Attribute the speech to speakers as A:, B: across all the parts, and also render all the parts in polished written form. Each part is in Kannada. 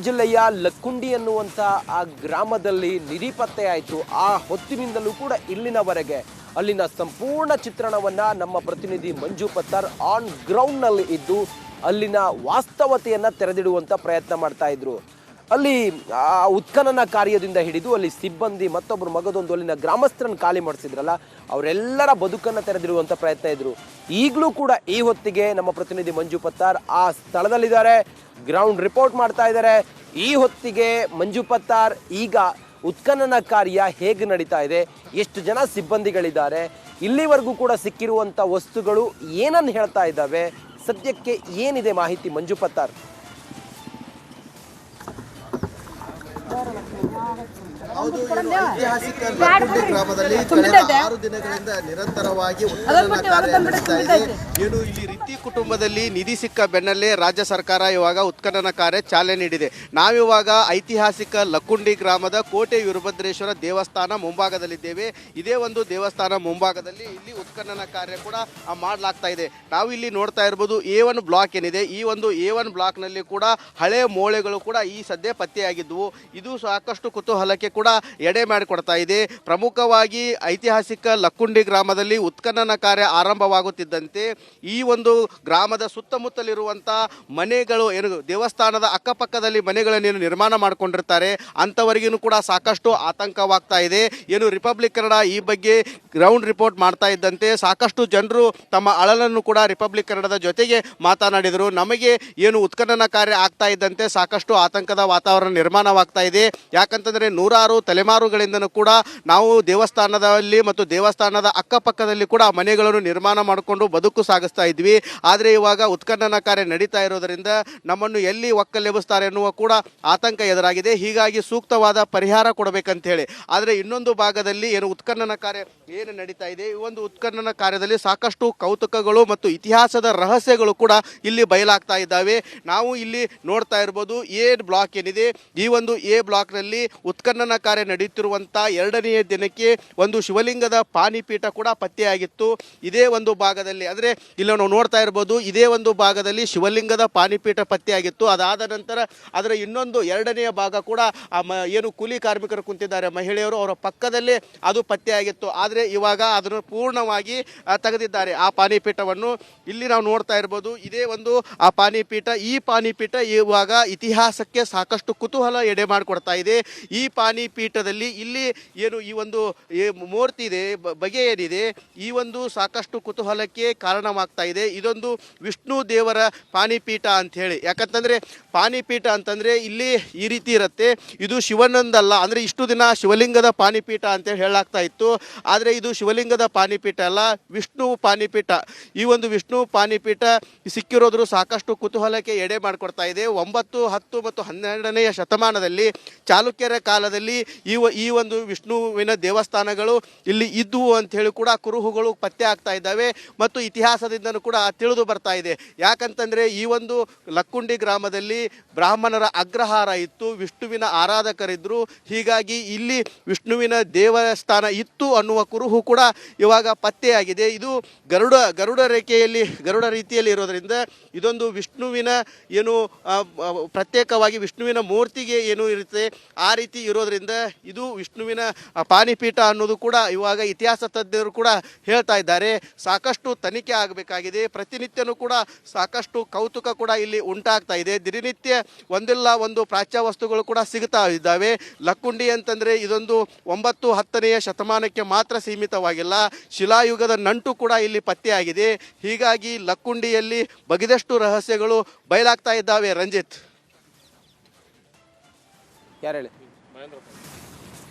A: ಜಿಲ್ಲೆಯ ಲಕ್ಕುಂಡಿ ಅನ್ನುವಂಥ ಆ ಗ್ರಾಮದಲ್ಲಿ ನಿಧಿ ಪತ್ತೆಯಾಯಿತು. ಆ ಹೊತ್ತಿನಿಂದಲೂ ಕೂಡ ಇಲ್ಲಿನವರೆಗೆ ಅಲ್ಲಿನ ಸಂಪೂರ್ಣ ಚಿತ್ರಣವನ್ನ ನಮ್ಮ ಪ್ರತಿನಿಧಿ ಮಂಜು ಪತ್ತಾರ್ ಆನ್ ಗ್ರೌಂಡ್ನಲ್ಲಿ ಇದ್ದು ಅಲ್ಲಿನ ವಾಸ್ತವತೆಯನ್ನ ತೆರೆದಿಡುವಂತ ಪ್ರಯತ್ನ ಮಾಡ್ತಾ ಇದ್ರು. ಅಲ್ಲಿ ಉತ್ಖನನ ಕಾರ್ಯದಿಂದ ಹಿಡಿದು ಅಲ್ಲಿ ಸಿಬ್ಬಂದಿ ಮತ್ತೊಬ್ಬರು ಮಗದೊಂದು ಅಲ್ಲಿನ ಗ್ರಾಮಸ್ಥರನ್ನು ಖಾಲಿ ಮಾಡಿಸಿದ್ರಲ್ಲ, ಅವರೆಲ್ಲರ ಬದುಕನ್ನು ತೆರೆದಿಡುವಂಥ ಪ್ರಯತ್ನ ಇದ್ರು. ಈಗಲೂ ಕೂಡ ಈ ಹೊತ್ತಿಗೆ ನಮ್ಮ ಪ್ರತಿನಿಧಿ ಮಂಜು ಪತ್ತಾರ್ ಆ ಸ್ಥಳದಲ್ಲಿದ್ದಾರೆ, ಗ್ರೌಂಡ್ ರಿಪೋರ್ಟ್ ಮಾಡ್ತಾ ಇದ್ದಾರೆ. ಈ ಹೊತ್ತಿಗೆ ಮಂಜು ಪತ್ತಾರ್ ಈಗ ಉತ್ಖನನ ಕಾರ್ಯ ಹೇಗೆ ನಡೀತಾ ಇದೆ, ಎಷ್ಟು ಜನ ಸಿಬ್ಬಂದಿಗಳಿದ್ದಾರೆ, ಇಲ್ಲಿವರೆಗೂ ಕೂಡ ಸಿಕ್ಕಿರುವಂಥ ವಸ್ತುಗಳು ಏನನ್ನು ಹೇಳ್ತಾ ಇದ್ದಾವೆ, ಸದ್ಯಕ್ಕೆ ಏನಿದೆ ಮಾಹಿತಿ ಮಂಜು ಪತ್ತಾರ್?
B: ಹೌದು, ಐತಿಹಾಸಿಕ ಲಕ್ಕುಂಡಿ ಗ್ರಾಮದಲ್ಲಿ ಕಳೆದ 6 ದಿನಗಳಿಂದ ನಿರಂತರವಾಗಿ ಉತ್ಖನನ ಕಾರ್ಯ ನಡೆಸ್ತಾ ಇದೆ. ಏನು ಇಲ್ಲಿ ರಿತ್ತಿ ಕುಟುಂಬದಲ್ಲಿ ನಿಧಿ ಸಿಕ್ಕ ಬೆನ್ನಲ್ಲೇ ರಾಜ್ಯ ಸರ್ಕಾರ ಇವಾಗ ಉತ್ಖನನ ಕಾರ್ಯ ಚಾಲನೆ ನೀಡಿದೆ. ನಾವಿವಾಗ ಐತಿಹಾಸಿಕ ಲಕ್ಕುಂಡಿ ಗ್ರಾಮದ ಕೋಟೆ ವೀರಭದ್ರೇಶ್ವರ ದೇವಸ್ಥಾನ ಮುಂಭಾಗದಲ್ಲಿದ್ದೇವೆ. ಇದೇ ಒಂದು ದೇವಸ್ಥಾನ ಮುಂಭಾಗದಲ್ಲಿ ಇಲ್ಲಿ ಉತ್ಖನನ ಕಾರ್ಯ ಕೂಡ ಮಾಡಲಾಗ್ತಾ ಇದೆ. ನಾವು ಇಲ್ಲಿ ನೋಡ್ತಾ ಇರ್ಬೋದು A1 ಬ್ಲಾಕ್ ಏನಿದೆ, ಈ ಒಂದು A1 ಬ್ಲಾಕ್ನಲ್ಲಿ ಕೂಡ ಹಳೆ ಮೋಳೆಗಳು ಕೂಡ ಈ ಸದ್ಯ ಪತ್ತೆಯಾಗಿದ್ದವು. ಇದು ಸಾಕಷ್ಟು ಕುತೂಹಲಕ್ಕೆ ಕೂಡ ಎಡೆ ಮಾಡಿಕೊಡ್ತಾ ಇದೆ. ಪ್ರಮುಖವಾಗಿ ಐತಿಹಾಸಿಕ ಲಕ್ಕುಂಡಿ ಗ್ರಾಮದಲ್ಲಿ ಉತ್ಖನನ ಕಾರ್ಯ ಆರಂಭವಾಗುತ್ತಿದ್ದಂತೆ ಈ ಒಂದು ಗ್ರಾಮದ ಸುತ್ತಮುತ್ತಲಿರುವಂಥ ಮನೆಗಳು ಏನು ದೇವಸ್ಥಾನದ ಅಕ್ಕಪಕ್ಕದಲ್ಲಿ ಮನೆಗಳನ್ನೇನು ನಿರ್ಮಾಣ ಮಾಡಿಕೊಂಡಿರ್ತಾರೆ ಅಂಥವರಿಗೂ ಕೂಡ ಸಾಕಷ್ಟು ಆತಂಕವಾಗ್ತಾ ಇದೆ. ಏನು ರಿಪಬ್ಲಿಕ್ ಕನ್ನಡ ಈ ಬಗ್ಗೆ ಗ್ರೌಂಡ್ ರಿಪೋರ್ಟ್ ಮಾಡ್ತಾ ಇದ್ದಂತೆ ಸಾಕಷ್ಟು ಜನರು ತಮ್ಮ ಅಳಲನ್ನು ಕೂಡ ರಿಪಬ್ಲಿಕ್ ಕನ್ನಡದ ಜೊತೆಗೆ ಮಾತನಾಡಿದರು. ನಮಗೆ ಏನು ಉತ್ಖನನ ಕಾರ್ಯ ಆಗ್ತಾ ಇದ್ದಂತೆ ಸಾಕಷ್ಟು ಆತಂಕದ ವಾತಾವರಣ ನಿರ್ಮಾಣವಾಗ್ತಾ ಇದೆ. ಯಾಕಂತಂದರೆ ನೂರಾರು ತಲೆಮಾರುಗಳಿಂದನೂ ಕೂಡ ನಾವು ದೇವಸ್ಥಾನದಲ್ಲಿ ಮತ್ತು ದೇವಸ್ಥಾನದ ಅಕ್ಕಪಕ್ಕದಲ್ಲಿ ಕೂಡ ಮನೆಗಳನ್ನು ನಿರ್ಮಾಣ ಮಾಡಿಕೊಂಡು ಬದುಕು ಸಾಗಿಸ್ತಾ ಇದ್ವಿ. ಆದರೆ ಇವಾಗ ಉತ್ಖನನ ಕಾರ್ಯ ನಡೀತಾ ಇರೋದರಿಂದ ನಮ್ಮನ್ನು ಎಲ್ಲಿ ಒಕ್ಕಲೆಬ್ಬಿಸ್ತಾರೆ ಎನ್ನುವ ಕೂಡ ಆತಂಕ ಎದುರಾಗಿದೆ. ಹೀಗಾಗಿ ಸೂಕ್ತವಾದ ಪರಿಹಾರ ಕೊಡಬೇಕಂತ ಹೇಳಿ. ಆದರೆ ಇನ್ನೊಂದು ಭಾಗದಲ್ಲಿ ಏನು ಉತ್ಖನನ ಕಾರ್ಯ ಏನು ನಡೀತಾ ಇದೆ, ಈ ಒಂದು ಉತ್ಖನನ ಕಾರ್ಯದಲ್ಲಿ ಸಾಕಷ್ಟು ಕೌತುಕಗಳು ಮತ್ತು ಇತಿಹಾಸದ ರಹಸ್ಯಗಳು ಕೂಡ ಇಲ್ಲಿ ಬಯಲಾಗ್ತಾ ಇದ್ದಾವೆ. ನಾವು ಇಲ್ಲಿ ನೋಡ್ತಾ ಇರ್ಬೋದು A ಬ್ಲಾಕ್ ಏನಿದೆ, ಈ ಒಂದು A ಬ್ಲಾಕ್ನಲ್ಲಿ ಉತ್ಖನನ ಕಾರ್ಯ ನಡೆಯುತ್ತಿರುವಂಥ 2ನೇ ದಿನಕ್ಕೆ ಒಂದು ಶಿವಲಿಂಗದ ಪಾನಿಪೀಠ ಕೂಡ ಪತ್ತೆಯಾಗಿತ್ತು. ಇದೇ ಒಂದು ಭಾಗದಲ್ಲಿ ಅಂದರೆ ಇಲ್ಲಿ ನಾವು ನೋಡ್ತಾ ಇರ್ಬೋದು ಇದೇ ಒಂದು ಭಾಗದಲ್ಲಿ ಶಿವಲಿಂಗದ ಪಾನಿಪೀಠ ಪತ್ತೆಯಾಗಿತ್ತು. ಅದಾದ ನಂತರ ಅದರ ಇನ್ನೊಂದು 2ನೇ ಭಾಗ ಕೂಡ ಏನು ಕೂಲಿ ಕಾರ್ಮಿಕರು ಕುಂತಿದ್ದಾರೆ ಮಹಿಳೆಯರು, ಅವರ ಪಕ್ಕದಲ್ಲೇ ಅದು ಪತ್ತೆಯಾಗಿತ್ತು. ಆದರೆ ಇವಾಗ ಅದನ್ನು ಪೂರ್ಣವಾಗಿ ತೆಗೆದಿದ್ದಾರೆ ಆ ಪಾನಿಪೀಠವನ್ನು. ಇಲ್ಲಿ ನಾವು ನೋಡ್ತಾ ಇರ್ಬೋದು ಇದೇ ಒಂದು ಆ ಪಾನಿಪೀಠ. ಈ ಪಾನಿಪೀಠ ಇವಾಗ ಇತಿಹಾಸಕ್ಕೆ ಸಾಕಷ್ಟು ಕುತೂಹಲ ಎಡೆ ಮಾಡಿಕೊಡ್ತಾ ಇದೆ. ಈ ಪಾನಿಪೀಠದಲ್ಲಿ ಇಲ್ಲಿ ಏನು ಈ ಒಂದು ಮೂರ್ತಿ ಇದೆ, ಬಗೆ ಏನಿದೆ, ಈ ಒಂದು ಸಾಕಷ್ಟು ಕುತೂಹಲಕ್ಕೆ ಕಾರಣವಾಗ್ತಾ ಇದೆ. ಇದೊಂದು ವಿಷ್ಣು ದೇವರ ಪಾನಿಪೀಠ ಅಂತ ಹೇಳಿ. ಯಾಕಂತಂದರೆ ಪಾನಿಪೀಠ ಅಂತಂದರೆ ಇಲ್ಲಿ ಈ ರೀತಿ ಇರುತ್ತೆ. ಇದು ಶಿವನಂದಲ್ಲ, ಅಂದರೆ ಇಷ್ಟು ದಿನ ಶಿವಲಿಂಗದ ಪಾನಿಪೀಠ ಅಂತೇಳಿ ಹೇಳಲಾಗ್ತಾ ಇತ್ತು. ಆದರೆ ಇದು ಶಿವಲಿಂಗದ ಪಾನಿಪೀಠ ಅಲ್ಲ, ವಿಷ್ಣು ಪಾನಿಪೀಠ. ಈ ಒಂದು ವಿಷ್ಣು ಪಾನಿಪೀಠ ಸಿಕ್ಕಿರೋದ್ರು ಸಾಕಷ್ಟು ಕುತೂಹಲಕ್ಕೆ ಎಡೆ ಮಾಡಿಕೊಡ್ತಾ ಇದೆ. 9, 10 ಮತ್ತು 12ನೇ ಶತಮಾನದಲ್ಲಿ ಚಾಲುಕ್ಯರ ಕಾಲದಲ್ಲಿ ಈ ಒಂದು ವಿಷ್ಣುವಿನ ದೇವಸ್ಥಾನಗಳು ಇಲ್ಲಿ ಇದ್ದುವು ಅಂತ ಹೇಳಿ ಕೂಡ ಕುರುಹುಗಳು ಪತ್ತೆ ಆಗ್ತಾ ಇದ್ದಾವೆ ಮತ್ತು ಇತಿಹಾಸದಿಂದನೂ ಕೂಡ ತಿಳಿದು ಬರ್ತಾ ಇದೆ. ಯಾಕಂತಂದರೆ ಈ ಒಂದು ಲಕ್ಕುಂಡಿ ಗ್ರಾಮದಲ್ಲಿ ಬ್ರಾಹ್ಮಣರ ಅಗ್ರಹಾರ ಇತ್ತು, ವಿಷ್ಣುವಿನ ಆರಾಧಕರಿದ್ದರು. ಹೀಗಾಗಿ ಇಲ್ಲಿ ವಿಷ್ಣುವಿನ ದೇವಸ್ಥಾನ ಇತ್ತು ಅನ್ನುವ ಕುರುಹು ಕೂಡ ಇವಾಗ ಪತ್ತೆಯಾಗಿದೆ. ಇದು ಗರುಡ ರೇಖೆಯಲ್ಲಿ ಗರುಡ ರೀತಿಯಲ್ಲಿ ಇರೋದರಿಂದ ಇದೊಂದು ವಿಷ್ಣುವಿನ ಏನು ಪ್ರತ್ಯೇಕವಾಗಿ ವಿಷ್ಣುವಿನ ಮೂರ್ತಿಗೆ ಏನು ಇರುತ್ತೆ ಆ ರೀತಿ ಇರೋದ್ರಿಂದ ಇದು ವಿಷ್ಣುವಿನ ಪಾನಿಪೀಠ ಅನ್ನೋದು ಕೂಡ ಇವಾಗ ಇತಿಹಾಸ ತಜ್ಞರು ಕೂಡ ಹೇಳ್ತಾ ಇದ್ದಾರೆ. ಸಾಕಷ್ಟು ತನಿಖೆ ಆಗಬೇಕಾಗಿದೆ. ಪ್ರತಿನಿತ್ಯನೂ ಕೂಡ ಸಾಕಷ್ಟು ಕೌತುಕ ಕೂಡ ಇಲ್ಲಿ ಉಂಟಾಗ್ತಾ ಇದೆ. ದಿನನಿತ್ಯ ಒಂದಿಲ್ಲ ಒಂದು ಪ್ರಾಚ್ಯ ವಸ್ತುಗಳು ಕೂಡ ಸಿಗ್ತಾ ಇದ್ದಾವೆ. ಲಕ್ಕುಂಡಿ ಅಂತಂದರೆ ಇದೊಂದು 9, 10ನೇ ಶತಮಾನಕ್ಕೆ ಮಾತ್ರ ಸೀಮಿತವಾಗಿಲ್ಲ, ಶಿಲಾಯುಗದ ನಂಟು ಕೂಡ ಇಲ್ಲಿ ಪತ್ತೆಯಾಗಿದೆ. ಹೀಗಾಗಿ ಲಕ್ಕುಂಡಿಯಲ್ಲಿ ಬಗೆದಷ್ಟು ರಹಸ್ಯಗಳು ಬಯಲಾಗ್ತಾ ಇದ್ದಾವೆ. ರಂಜಿತ್,
A: ಯಾರು ಹೇಳಿ?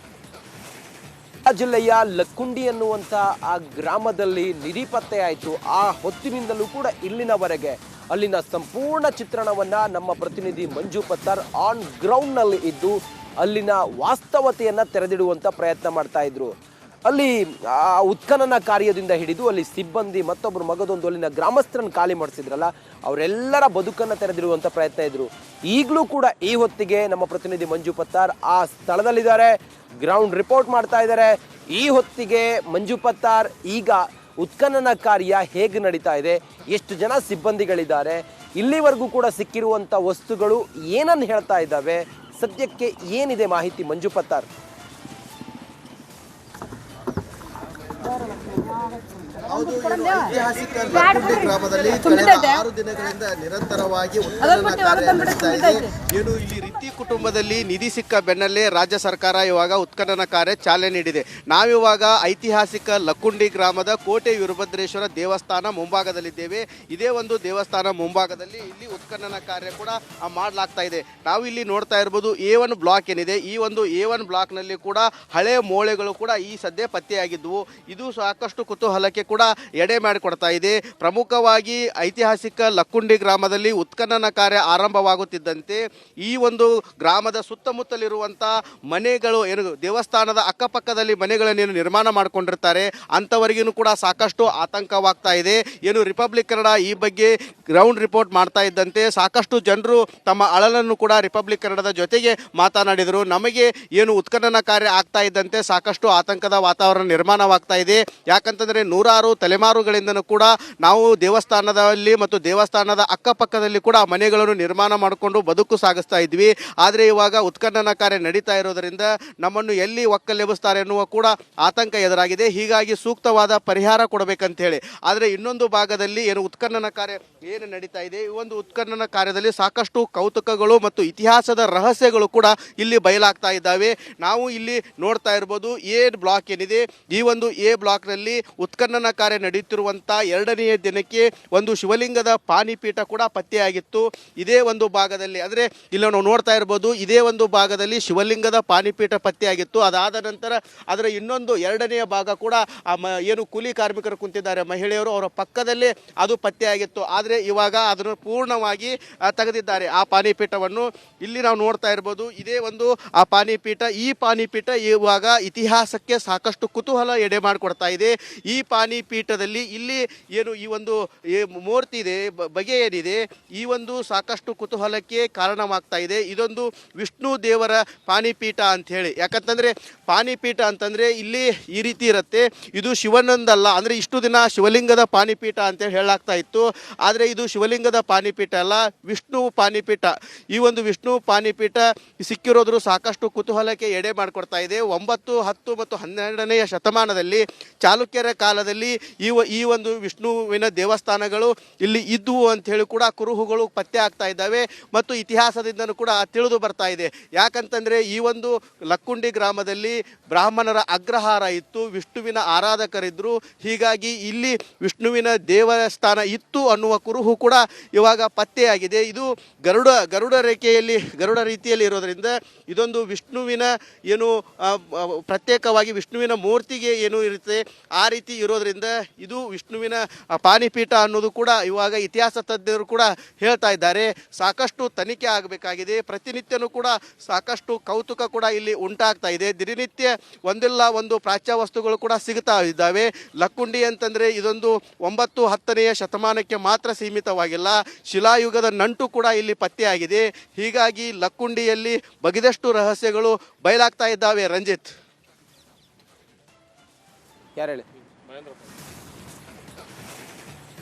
A: ಜಿಲ್ಲೆಯ ಲಕ್ಕುಂಡಿ ಅನ್ನುವಂಥ ಆ ಗ್ರಾಮದಲ್ಲಿ ನಿಧಿ ಪತ್ತೆಯಾಯಿತು. ಆ ಹೊತ್ತಿನಿಂದಲೂ ಕೂಡ ಇಲ್ಲಿನವರೆಗೆ ಅಲ್ಲಿನ ಸಂಪೂರ್ಣ ಚಿತ್ರಣವನ್ನ ನಮ್ಮ ಪ್ರತಿನಿಧಿ ಮಂಜು ಪತ್ತಾರ್ ಆನ್ ಗ್ರೌಂಡ್ನಲ್ಲಿ ಇದ್ದು ಅಲ್ಲಿನ ವಾಸ್ತವತೆಯನ್ನ ತೆರೆದಿಡುವಂಥ ಪ್ರಯತ್ನ ಮಾಡ್ತಾ ಇದ್ರು. ಅಲ್ಲಿ ಉತ್ಖನನ ಕಾರ್ಯದಿಂದ ಹಿಡಿದು ಅಲ್ಲಿ ಸಿಬ್ಬಂದಿ ಮತ್ತೊಬ್ಬರು ಮಗದೊಂದು ಅಲ್ಲಿನ ಗ್ರಾಮಸ್ಥರನ್ನು ಖಾಲಿ ಮಾಡಿಸಿದ್ರಲ್ಲ, ಅವರೆಲ್ಲರ ಬದುಕನ್ನು ತೆರೆದಿಡುವಂಥ ಪ್ರಯತ್ನ ಇದ್ರು. ಈಗಲೂ ಕೂಡ ಈ ಹೊತ್ತಿಗೆ ನಮ್ಮ ಪ್ರತಿನಿಧಿ ಮಂಜು ಪತ್ತಾರ್ ಆ ಸ್ಥಳದಲ್ಲಿದ್ದಾರೆ, ಗ್ರೌಂಡ್ ರಿಪೋರ್ಟ್ ಮಾಡ್ತಾ ಇದ್ದಾರೆ. ಈ ಹೊತ್ತಿಗೆ ಮಂಜು ಪತ್ತಾರ್ ಈಗ ಉತ್ಖನನ ಕಾರ್ಯ ಹೇಗೆ ನಡೀತಾ ಇದೆ, ಎಷ್ಟು ಜನ ಸಿಬ್ಬಂದಿಗಳಿದ್ದಾರೆ, ಇಲ್ಲಿವರೆಗೂ ಕೂಡ ಸಿಕ್ಕಿರುವಂಥ ವಸ್ತುಗಳು ಏನನ್ನು ಹೇಳ್ತಾ ಇದ್ದಾವೆ, ಸದ್ಯಕ್ಕೆ ಏನಿದೆ ಮಾಹಿತಿ ಮಂಜು ಪತ್ತಾರ್?
B: ಹೌದು, ಏನು ಐತಿಹಾಸಿಕ ಲಕ್ಕುಂಡಿ ಗ್ರಾಮದಲ್ಲಿ ಕಳೆದ 6 ದಿನಗಳಿಂದ ನಿರಂತರವಾಗಿ ಉತ್ಖನನ ಕಾರ್ಯ ನಡೀತಾ ಇದೆ. ಏನು ಇಲ್ಲಿ ರಿತ್ತಿ ಕುಟುಂಬದಲ್ಲಿ ನಿಧಿ ಸಿಕ್ಕ ಬೆನ್ನಲ್ಲೇ ರಾಜ್ಯ ಸರ್ಕಾರ ಇವಾಗ ಉತ್ಖನನ ಕಾರ್ಯ ಚಾಲನೆ ನೀಡಿದೆ. ನಾವಿವಾಗ ಐತಿಹಾಸಿಕ ಲಕ್ಕುಂಡಿ ಗ್ರಾಮದ ಕೋಟೆ ವೀರಭದ್ರೇಶ್ವರ ದೇವಸ್ಥಾನ ಮುಂಭಾಗದಲ್ಲಿದ್ದೇವೆ. ಇದೇ ಒಂದು ದೇವಸ್ಥಾನ ಮುಂಭಾಗದಲ್ಲಿ ಇಲ್ಲಿ ಉತ್ಖನನ ಕಾರ್ಯ ಕೂಡ ಮಾಡಲಾಗ್ತಾ ಇದೆ. ನಾವು ಇಲ್ಲಿ ನೋಡ್ತಾ ಇರ್ಬೋದು A1 ಬ್ಲಾಕ್ ಏನಿದೆ, ಈ ಒಂದು A1 ಬ್ಲಾಕ್ನಲ್ಲಿ ಕೂಡ ಹಳೆ ಮೋಳೆಗಳು ಕೂಡ ಈ ಸದ್ಯ ಪತ್ತೆಯಾಗಿದ್ದವು. ಇದು ಸಾಕಷ್ಟು ಕುತೂಹಲಕ್ಕೆ ಕೂಡ ಎಡೆ ಮಾಡಿಕೊಡ್ತಾ ಇದೆ. ಪ್ರಮುಖವಾಗಿ ಐತಿಹಾಸಿಕ ಲಕ್ಕುಂಡಿ ಗ್ರಾಮದಲ್ಲಿ ಉತ್ಖನನ ಕಾರ್ಯ ಆರಂಭವಾಗುತ್ತಿದ್ದಂತೆ ಈ ಒಂದು ಗ್ರಾಮದ ಸುತ್ತಮುತ್ತಲಿರುವಂಥ ಮನೆಗಳು ಏನು ದೇವಸ್ಥಾನದ ಅಕ್ಕಪಕ್ಕದಲ್ಲಿ ಮನೆಗಳನ್ನೇನು ನಿರ್ಮಾಣ ಮಾಡಿಕೊಂಡಿರ್ತಾರೆ ಅಂಥವರಿಗೂ ಕೂಡ ಸಾಕಷ್ಟು ಆತಂಕವಾಗ್ತಾ ಇದೆ. ಏನು ರಿಪಬ್ಲಿಕ್ ಕನ್ನಡ ಈ ಬಗ್ಗೆ ಗ್ರೌಂಡ್ ರಿಪೋರ್ಟ್ ಮಾಡ್ತಾ ಇದ್ದಂತೆ ಸಾಕಷ್ಟು ಜನರು ತಮ್ಮ ಅಳಲನ್ನು ಕೂಡ ರಿಪಬ್ಲಿಕ್ ಕನ್ನಡದ ಜೊತೆಗೆ ಮಾತನಾಡಿದರು. ನಮಗೆ ಏನು ಉತ್ಖನನ ಕಾರ್ಯ ಆಗ್ತಾ ಇದ್ದಂತೆ ಸಾಕಷ್ಟು ಆತಂಕದ ವಾತಾವರಣ ನಿರ್ಮಾಣವಾಗ್ತಾ ಇದೆ. ಯಾಕಂತಂದರೆ ನೂರಾರು ತಲೆಮಾರುಗಳಿಂದನೂ ಕೂಡ ನಾವು ದೇವಸ್ಥಾನದಲ್ಲಿ ಮತ್ತು ದೇವಸ್ಥಾನದ ಅಕ್ಕಪಕ್ಕದಲ್ಲಿ ಕೂಡ ಮನೆಗಳನ್ನು ನಿರ್ಮಾಣ ಮಾಡಿಕೊಂಡು ಬದುಕು ಸಾಗಿಸ್ತಾ ಇದ್ವಿ. ಆದರೆ ಇವಾಗ ಉತ್ಖನನ ಕಾರ್ಯ ನಡೀತಾ ಇರೋದರಿಂದ ನಮ್ಮನ್ನು ಎಲ್ಲಿ ಒಕ್ಕಲೆಬ್ಬಿಸ್ತಾರೆ ಎನ್ನುವ ಕೂಡ ಆತಂಕ ಎದುರಾಗಿದೆ. ಹೀಗಾಗಿ ಸೂಕ್ತವಾದ ಪರಿಹಾರ ಕೊಡಬೇಕಂತ ಹೇಳಿ. ಆದರೆ ಇನ್ನೊಂದು ಭಾಗದಲ್ಲಿ ಏನು ಉತ್ಖನನ ಕಾರ್ಯ ಏನು ನಡೀತಾ ಇದೆ, ಈ ಒಂದು ಉತ್ಖನನ ಕಾರ್ಯದಲ್ಲಿ ಸಾಕಷ್ಟು ಕೌತುಕಗಳು ಮತ್ತು ಇತಿಹಾಸದ ರಹಸ್ಯಗಳು ಕೂಡ ಇಲ್ಲಿ ಬಯಲಾಗ್ತಾ ಇದ್ದಾವೆ. ನಾವು ಇಲ್ಲಿ ನೋಡ್ತಾ ಇರ್ಬೋದು A ಬ್ಲಾಕ್ ಏನಿದೆ, ಈ ಒಂದು A ಬ್ಲಾಕ್ನಲ್ಲಿ ಉತ್ಖನನ ಕಾರ್ಯ ನಡೆಯುತ್ತಿರುವಂಥ 2ನೇ ದಿನಕ್ಕೆ ಒಂದು ಶಿವಲಿಂಗದ ಪಾಣಿಪೀಠ ಕೂಡ ಪತ್ತೆಯಾಗಿತ್ತು. ಇದೇ ಒಂದು ಭಾಗದಲ್ಲಿ ಅಂದರೆ ಇಲ್ಲಿ ನಾವು ನೋಡ್ತಾ ಇರ್ಬೋದು ಇದೇ ಒಂದು ಭಾಗದಲ್ಲಿ ಶಿವಲಿಂಗದ ಪಾಣಿಪೀಠ ಪತ್ತೆಯಾಗಿತ್ತು. ಅದಾದ ನಂತರ ಅದರ ಇನ್ನೊಂದು 2ನೇ ಭಾಗ ಕೂಡ ಏನು ಕೂಲಿ ಕಾರ್ಮಿಕರು ಕುಂತಿದ್ದಾರೆ ಮಹಿಳೆಯರು, ಅವರ ಪಕ್ಕದಲ್ಲೇ ಅದು ಪತ್ತೆಯಾಗಿತ್ತು. ಆದರೆ ಇವಾಗ ಅದನ್ನು ಪೂರ್ಣವಾಗಿ ತೆಗೆದಿದ್ದಾರೆ ಆ ಪಾಣಿಪೀಠವನ್ನು. ಇಲ್ಲಿ ನಾವು ನೋಡ್ತಾ ಇರ್ಬೋದು ಇದೇ ಒಂದು ಆ ಪಾಣಿಪೀಠ. ಈ ಪಾಣಿಪೀಠ ಇವಾಗ ಇತಿಹಾಸಕ್ಕೆ ಸಾಕಷ್ಟು ಕುತೂಹಲ ಎಡೆ ಮಾಡಿಕೊಡ್ತಾ ಇದೆ. ಈ ಪಾಣಿಪೀಠದಲ್ಲಿ ಇಲ್ಲಿ ಏನು ಈ ಒಂದು ಮೂರ್ತಿ ಇದೆ, ಬಗೆ ಏನಿದೆ, ಈ ಒಂದು ಸಾಕಷ್ಟು ಕುತೂಹಲಕ್ಕೆ ಕಾರಣವಾಗ್ತಾ ಇದೆ. ಇದೊಂದು ವಿಷ್ಣು ದೇವರ ಪಾಣಿಪೀಠ ಅಂತ ಹೇಳಿ. ಯಾಕಂತಂದರೆ ಪಾಣಿಪೀಠ ಅಂತಂದರೆ ಇಲ್ಲಿ ಈ ರೀತಿ ಇರುತ್ತೆ. ಇದು ಶಿವನೊಂದಲ್ಲ, ಅಂದರೆ ಇಷ್ಟು ದಿನ ಶಿವಲಿಂಗದ ಪಾಣಿಪೀಠ ಅಂತೇಳಿ ಹೇಳಲಾಗ್ತಾ ಇತ್ತು. ಆದರೆ ಇದು ಶಿವಲಿಂಗದ ಪಾಣಿಪೀಠ ಅಲ್ಲ, ವಿಷ್ಣು ಪಾಣಿಪೀಠ. ಈ ಒಂದು ವಿಷ್ಣು ಪಾಣಿಪೀಠ ಸಿಕ್ಕಿರೋದ್ರು ಸಾಕಷ್ಟು ಕುತೂಹಲಕ್ಕೆ ಎಡೆ ಮಾಡಿಕೊಡ್ತಾ ಇದೆ. 9, 10 ಮತ್ತು 12ನೇ ಶತಮಾನದಲ್ಲಿ ಚಾಲುಕ್ಯರ ಕಾಲದಲ್ಲಿ ಈ ಒಂದು ವಿಷ್ಣುವಿನ ದೇವಸ್ಥಾನಗಳು ಇಲ್ಲಿ ಇದ್ದುವು ಅಂತ ಹೇಳಿ ಕೂಡ ಕುರುಹುಗಳು ಪತ್ತೆ ಆಗ್ತಾ ಇದ್ದಾವೆ ಮತ್ತು ಇತಿಹಾಸದಿಂದನೂ ಕೂಡ ತಿಳಿದು ಬರ್ತಾ ಇದೆ. ಯಾಕಂತಂದರೆ ಈ ಒಂದು ಲಕ್ಕುಂಡಿ ಗ್ರಾಮದಲ್ಲಿ ಬ್ರಾಹ್ಮಣರ ಅಗ್ರಹಾರ ಇತ್ತು, ವಿಷ್ಣುವಿನ ಆರಾಧಕರಿದ್ದರು. ಹೀಗಾಗಿ ಇಲ್ಲಿ ವಿಷ್ಣುವಿನ ದೇವಸ್ಥಾನ ಇತ್ತು ಅನ್ನುವ ಕುರುಹು ಕೂಡ ಇವಾಗ ಪತ್ತೆಯಾಗಿದೆ. ಇದು ಗರುಡ ರೇಖೆಯಲ್ಲಿ ಗರುಡ ರೀತಿಯಲ್ಲಿ ಇರೋದರಿಂದ ಇದೊಂದು ವಿಷ್ಣುವಿನ ಏನು ಪ್ರತ್ಯೇಕವಾಗಿ ವಿಷ್ಣುವಿನ ಮೂರ್ತಿಗೆ ಏನು ಇರುತ್ತೆ ಆ ರೀತಿ ಇರೋದ್ರಿಂದ ಇದು ವಿಷ್ಣುವಿನ ಪಾಣಿಪೀಠ ಅನ್ನೋದು ಕೂಡ ಇವಾಗ ಇತಿಹಾಸ ತಜ್ಞರು ಕೂಡ ಹೇಳ್ತಾ ಇದ್ದಾರೆ. ಸಾಕಷ್ಟು ತನಿಖೆ ಆಗಬೇಕಾಗಿದೆ. ಪ್ರತಿನಿತ್ಯನೂ ಕೂಡ ಸಾಕಷ್ಟು ಕೌತುಕ ಕೂಡ ಇಲ್ಲಿ ಉಂಟಾಗ್ತಾ ಇದೆ. ದಿನನಿತ್ಯ ಒಂದಿಲ್ಲ ಒಂದು ಪ್ರಾಚ್ಯ ವಸ್ತುಗಳು ಕೂಡ ಸಿಗ್ತಾ ಇದ್ದಾವೆ. ಲಕ್ಕುಂಡಿ ಅಂತಂದರೆ ಇದೊಂದು 9, 10ನೇ ಶತಮಾನಕ್ಕೆ ಮಾತ್ರ ಸೀಮಿತವಾಗಿಲ್ಲ, ಶಿಲಾಯುಗದ ನಂಟು ಕೂಡ ಇಲ್ಲಿ ಪತ್ತೆಯಾಗಿದೆ. ಹೀಗಾಗಿ ಲಕ್ಕುಂಡಿಯಲ್ಲಿ ಬಗೆದಷ್ಟು ರಹಸ್ಯಗಳು ಬಯಲಾಗ್ತಾ ಇದ್ದಾವೆ. ರಂಜಿತ್,
A: ಯಾರು ಹೇಳಿ?